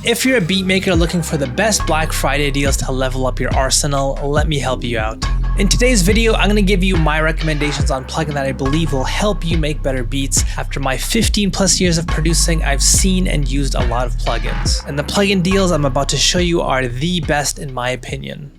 If you're a beatmaker looking for the best Black Friday deals to level up your arsenal, let me help you out. In today's video, I'm going to give you my recommendations on plugin that I believe will help you make better beats. After my 15 plus years of producing, I've seen and used a lot of plugins. And the plugin deals I'm about to show you are the best in my opinion.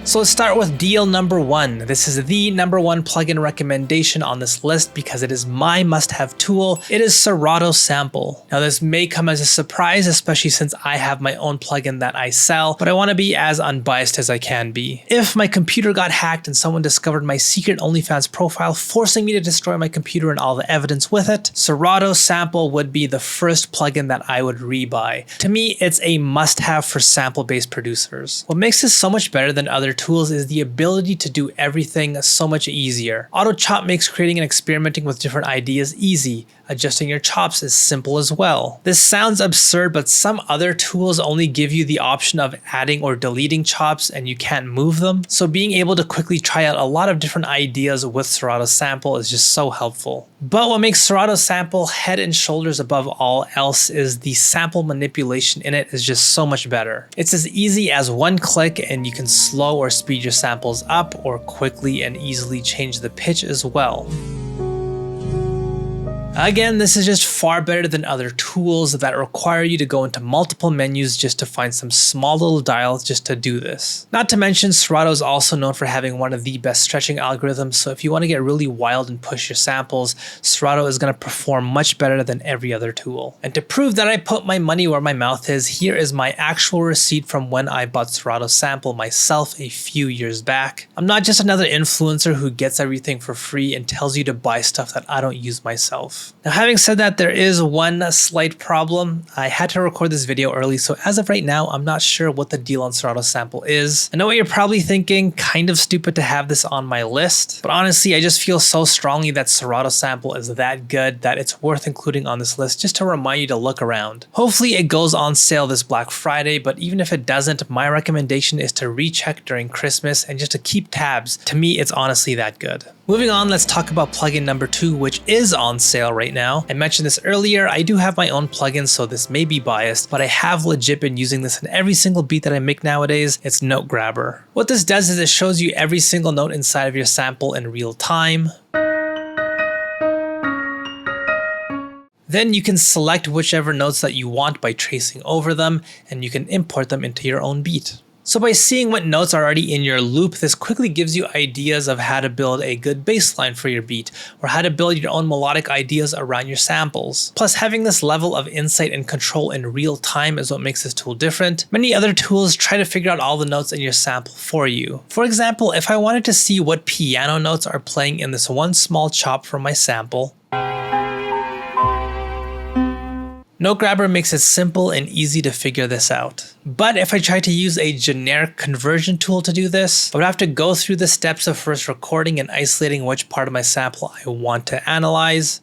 So let's start with deal number 1. This is the number 1 plugin recommendation on this list because it is my must-have tool. It is Sado Sample. Now this may come as a surprise, especially since I have my own plugin that I sell, but I want to be as unbiased as I can be. If my computer got hacked and someone discovered my secret OnlyFans profile, forcing me to destroy my computer and all the evidence with it, Sado Sample would be the first plugin that I would rebuy. To me, it's a must-have for sample-based producers. What makes this so much better than other tools is the ability to do everything so much easier. Auto chop makes creating and experimenting with different ideas easy. Adjusting your chops is simple as well. This sounds absurd, but some other tools only give you the option of adding or deleting chops and you can't move them. So being able to quickly try out a lot of different ideas with Sado Sample is just so helpful. But what makes Sado Sample head and shoulders above all else is the sample manipulation in it is just so much better. It's as easy as one click and you can slow or speed your samples up or quickly and easily change the pitch as well. Again, this is just far better than other tools that require you to go into multiple menus just to find some small little dials just to do this. Not to mention, Sado is also known for having one of the best stretching algorithms, so if you want to get really wild and push your samples, Sado is going to perform much better than every other tool. And to prove that I put my money where my mouth is, here is my actual receipt from when I bought Sado Sample myself a few years back. I'm not just another influencer who gets everything for free and tells you to buy stuff that I don't use myself. Now, having said that, there is one slight problem. I had to record this video early, so as of right now, I'm not sure what the deal on Sado Sample is. I know what you're probably thinking, kind of stupid to have this on my list, but honestly, I just feel so strongly that Sado Sample is that good that it's worth including on this list just to remind you to look around. Hopefully it goes on sale this Black Friday, but even if it doesn't, my recommendation is to recheck during Christmas and just to keep tabs. To me, it's honestly that good. Moving on, let's talk about plugin number 2, which is on sale right now. I mentioned this earlier, I do have my own plugin, so this may be biased, but I have legit been using this in every single beat that I make nowadays. It's Note Grabber. What this does is it shows you every single note inside of your sample in real time. Then you can select whichever notes that you want by tracing over them, and you can import them into your own beat. So by seeing what notes are already in your loop, this quickly gives you ideas of how to build a good bass line for your beat, or how to build your own melodic ideas around your samples. Plus, having this level of insight and control in real time is what makes this tool different. Many other tools try to figure out all the notes in your sample for you. For example, if I wanted to see what piano notes are playing in this one small chop from my sample, Note Grabber makes it simple and easy to figure this out. But if I try to use a generic conversion tool to do this, I would have to go through the steps of first recording and isolating which part of my sample I want to analyze.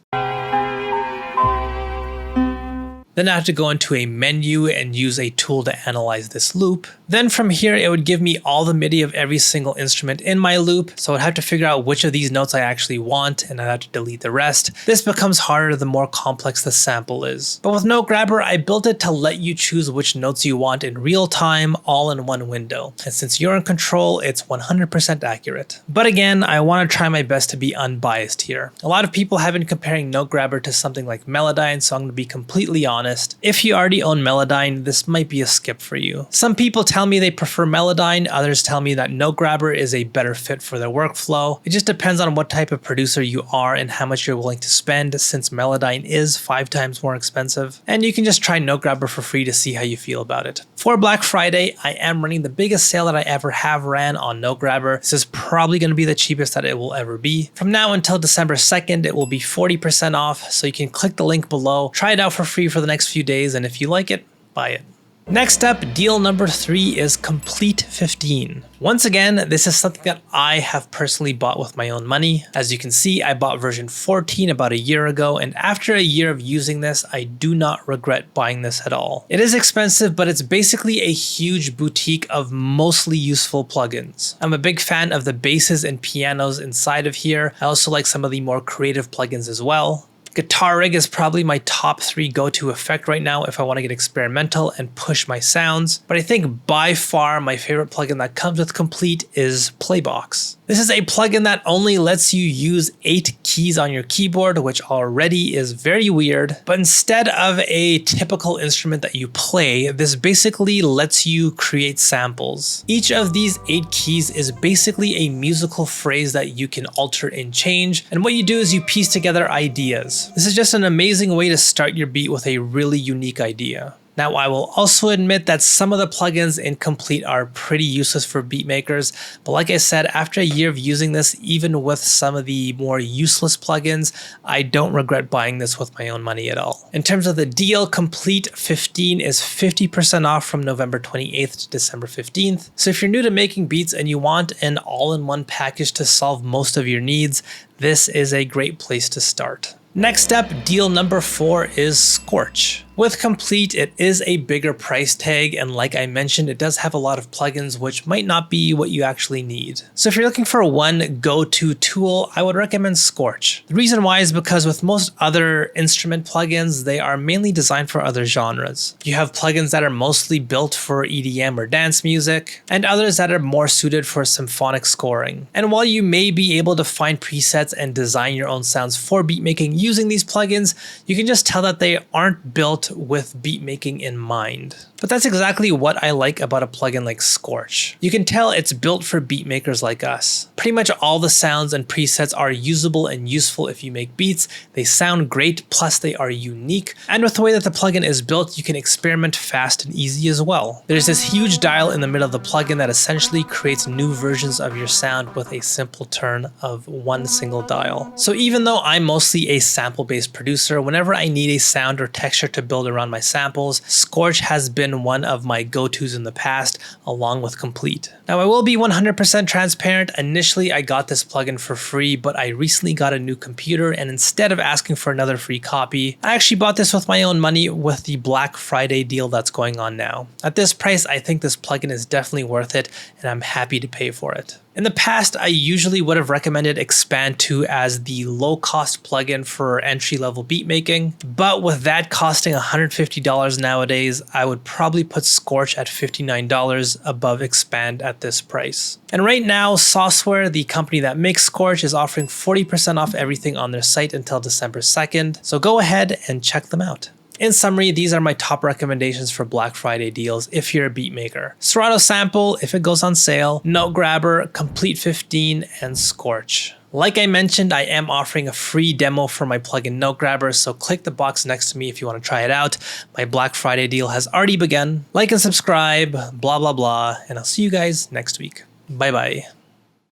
Then I have to go into a menu and use a tool to analyze this loop. Then from here, it would give me all the MIDI of every single instrument in my loop. So I'd have to figure out which of these notes I actually want, and I'd have to delete the rest. This becomes harder the more complex the sample is. But with Note Grabber, I built it to let you choose which notes you want in real time, all in one window. And since you're in control, it's 100% accurate. But again, I want to try my best to be unbiased here. A lot of people have been comparing Note Grabber to something like Melodyne, so I'm going to be completely honest. If you already own Melodyne, this might be a skip for you. Some people tell me they prefer Melodyne, others tell me that Note Grabber is a better fit for their workflow. It just depends on what type of producer you are and how much you're willing to spend, since Melodyne is 5 times more expensive. And you can just try Note Grabber for free to see how you feel about it. For Black Friday, I am running the biggest sale that I ever have ran on Note Grabber. This is probably going to be the cheapest that it will ever be. From now until December 2nd, it will be 40% off, so you can click the link below, try it out for free for the next few days, and if you like it, buy it. Next up, deal number 3 is Complete 15. Once again, this is something that I have personally bought with my own money. As you can see, I bought version 14 about a year ago, and after a year of using this, I do not regret buying this at all. It is expensive, but it's basically a huge boutique of mostly useful plugins. I'm a big fan of the basses and pianos inside of here. I also like some of the more creative plugins as well. Guitar Rig is probably my top 3 go-to effect right now if I want to get experimental and push my sounds, but I think by far my favorite plugin that comes with Complete is Playbox. This is a plugin that only lets you use 8 keys on your keyboard, which already is very weird, but instead of a typical instrument that you play, this basically lets you create samples. Each of these 8 keys is basically a musical phrase that you can alter and change, and what you do is you piece together ideas. This is just an amazing way to start your beat with a really unique idea. Now, I will also admit that some of the plugins in Complete are pretty useless for beatmakers, but like I said, after a year of using this, even with some of the more useless plugins, I don't regret buying this with my own money at all. In terms of the deal, Complete 15 is 50% off from November 28th to December 15th. So if you're new to making beats and you want an all-in-one package to solve most of your needs, this is a great place to start. Next up, deal number 4 is Scorch. With Complete, it is a bigger price tag, and like I mentioned, it does have a lot of plugins which might not be what you actually need. So if you're looking for one go-to tool, I would recommend Scorch. The reason why is because with most other instrument plugins, they are mainly designed for other genres. You have plugins that are mostly built for EDM or dance music, and others that are more suited for symphonic scoring. And while you may be able to find presets and design your own sounds for beatmaking using these plugins, you can just tell that they aren't built with beatmaking in mind. But that's exactly what I like about a plugin like Scorch. You can tell it's built for beatmakers like us. Pretty much all the sounds and presets are usable and useful if you make beats. They sound great, plus they are unique. And with the way that the plugin is built, you can experiment fast and easy as well. There's this huge dial in the middle of the plugin that essentially creates new versions of your sound with a simple turn of one single dial. So even though I'm mostly a sample-based producer, whenever I need a sound or texture to build around my samples, Scorch has been one of my go-tos in the past, along with Complete. Now, I will be 100% transparent. Initially, I got this plugin for free, but I recently got a new computer, and instead of asking for another free copy, I actually bought this with my own money with the Black Friday deal that's going on now. At this price, I think this plugin is definitely worth it, and I'm happy to pay for it. In the past, I usually would have recommended Expand 2 as the low-cost plugin for entry-level beatmaking, but with that costing $150 nowadays, I would probably put Scorch at $59 above Expand at this price. And right now, Sauceware, the company that makes Scorch, is offering 40% off everything on their site until December 2nd, so go ahead and check them out. In summary, these are my top recommendations for Black Friday deals if you're a beatmaker. Sado Sample if it goes on sale, Note Grabber, Complete 15, and Scorch. Like I mentioned, I am offering a free demo for my plugin Note Grabber, so click the box next to me if you want to try it out. My Black Friday deal has already begun. Like and subscribe, blah blah blah, and I'll see you guys next week. Bye bye.